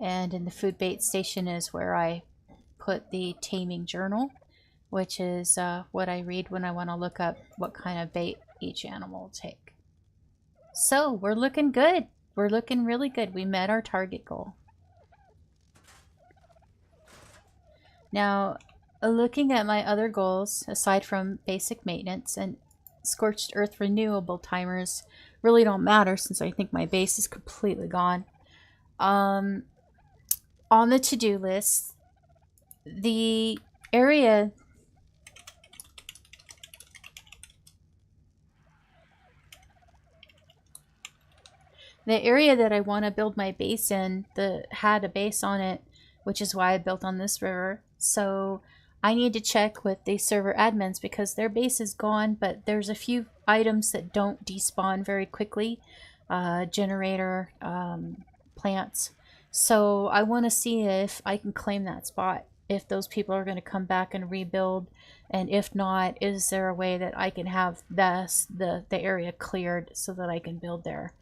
And in the food bait station is where I put the taming journal, which is what I read when I want to look up what kind of bait each animal will take. So we're looking good. We're looking really good. We met our target goal. Now, looking at my other goals, aside from basic maintenance, and scorched earth renewable timers really don't matter since I think my base is completely gone. On the to-do list, the area that I want to build my base in had a base on it, which is why I built on this river. So I need to check with the server admins because their base is gone, but there's a few items that don't despawn very quickly. Generator, plants. So I want to see if I can claim that spot. if those people are going to come back and rebuild, and if not, is there a way that I can have the area cleared so that I can build there.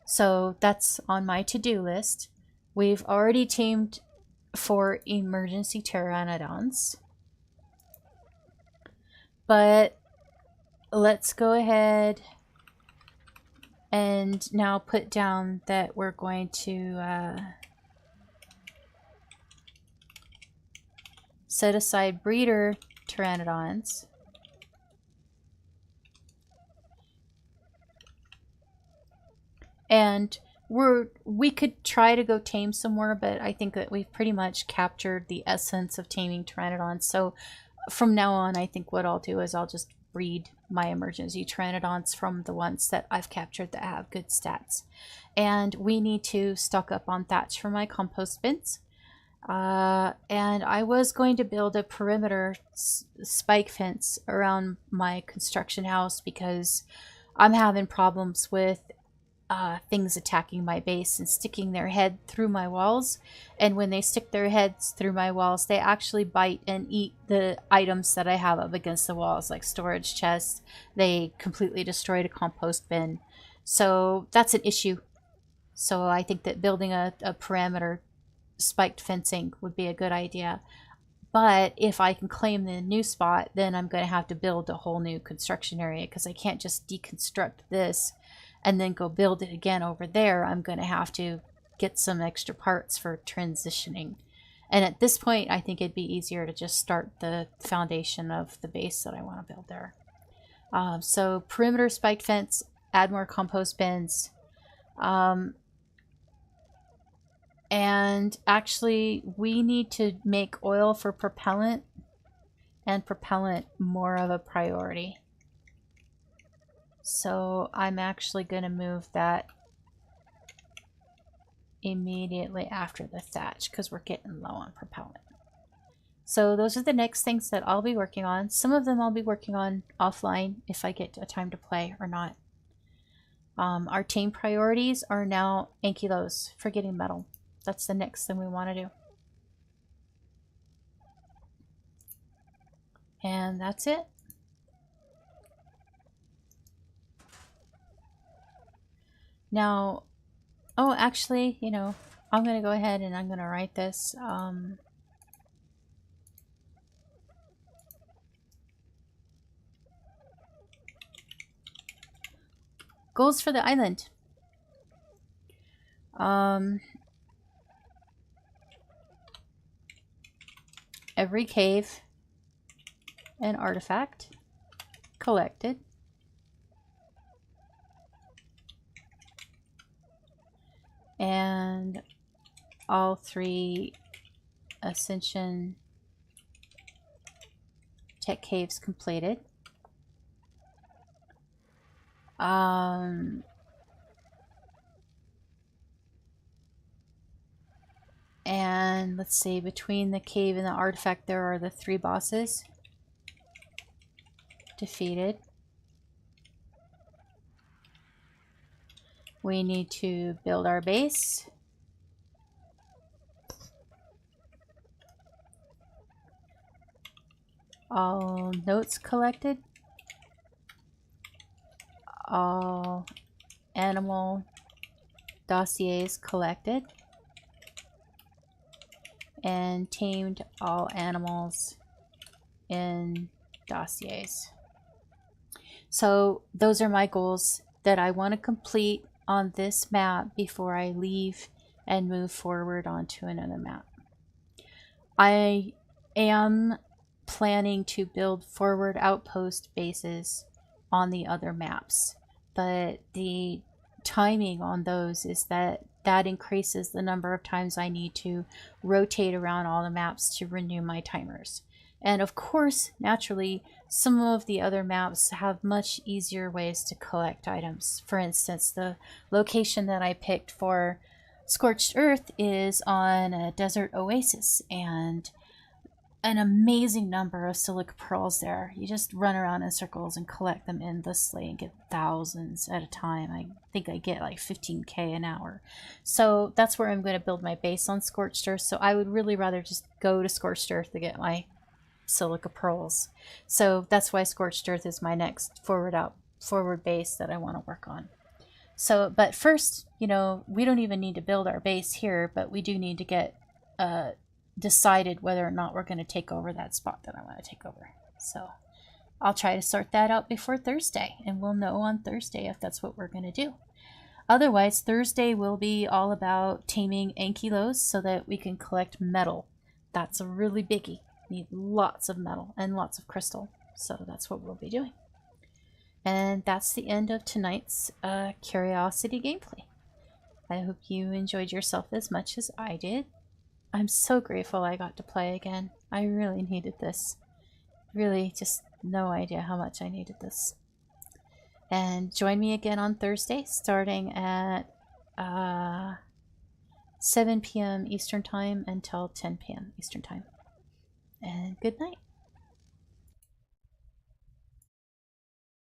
So that's on my to-do list. We've already tamed 4 emergency pteranodons, but let's go ahead and now put down that we're going to set aside breeder pteranodons. And we could try to go tame some more, but I think that we've pretty much captured the essence of taming pteranodons. So from now on, I think what I'll do is I'll just breed my emergency pteranodons from the ones that I've captured that have good stats. And we need to stock up on thatch for my compost bins. And I was going to build a perimeter spike fence around my construction house because I'm having problems with things attacking my base and sticking their head through my walls. And when they stick their heads through my walls, they actually bite and eat the items that I have up against the walls, like storage chests. They completely destroyed a compost bin. So that's an issue. So I think that building a perimeter spiked fencing would be a good idea. But if I can claim the new spot, then I'm going to have to build a whole new construction area, because I can't just deconstruct this and then go build it again over there. I'm going to have to get some extra parts for transitioning. And at this point, I think it'd be easier to just start the foundation of the base that I want to build there. So perimeter spiked fence, add more compost bins. And actually, we need to make oil for propellant, and propellant more of a priority. So I'm actually going to move that immediately after the thatch, because we're getting low on propellant. So those are the next things that I'll be working on. Some of them I'll be working on offline if I get a time to play or not. Our team priorities are now ankylos for getting metal. That's the next thing we want to do. And that's it. Now, oh, actually, you know, I'm going to go ahead and I'm going to write this. Goals for the island. Every cave and artifact collected. And all 3 Ascension tech caves completed. And let's see, between the cave and the artifact, there are the 3 bosses defeated. We need to build our base. All notes collected. All animal dossiers collected. And tamed all animals in dossiers. So those are my goals that I want to complete on this map before I leave and move forward onto another map. I am planning to build forward outpost bases on the other maps, but the timing on those is that increases the number of times I need to rotate around all the maps to renew my timers. And of course, naturally, some of the other maps have much easier ways to collect items. For instance, the location that I picked for Scorched Earth is on a desert oasis, and an amazing number of silica pearls there. You just run around in circles and collect them endlessly and get thousands at a time. I think I get like 15k an hour. So that's where I'm going to build my base on Scorched Earth. So I would really rather just go to Scorched Earth to get my silica pearls. So that's why Scorched Earth is my next forward base that I want to work on. So, but first, you know, we don't even need to build our base here, but we do need to get decided whether or not we're going to take over that spot that I want to take over. So I'll try to sort that out before Thursday, and we'll know on Thursday if that's what we're going to do. Otherwise, Thursday will be all about taming ankylos so that we can collect metal. That's a really biggie. Need lots of metal and lots of crystal. So that's what we'll be doing. And that's the end of tonight's Curiosity gameplay. I hope you enjoyed yourself as much as I did. I'm so grateful I got to play again. I really needed this. Really, just no idea how much I needed this. And join me again on Thursday, starting at 7 p.m. Eastern Time until 10 p.m. Eastern Time. And good night.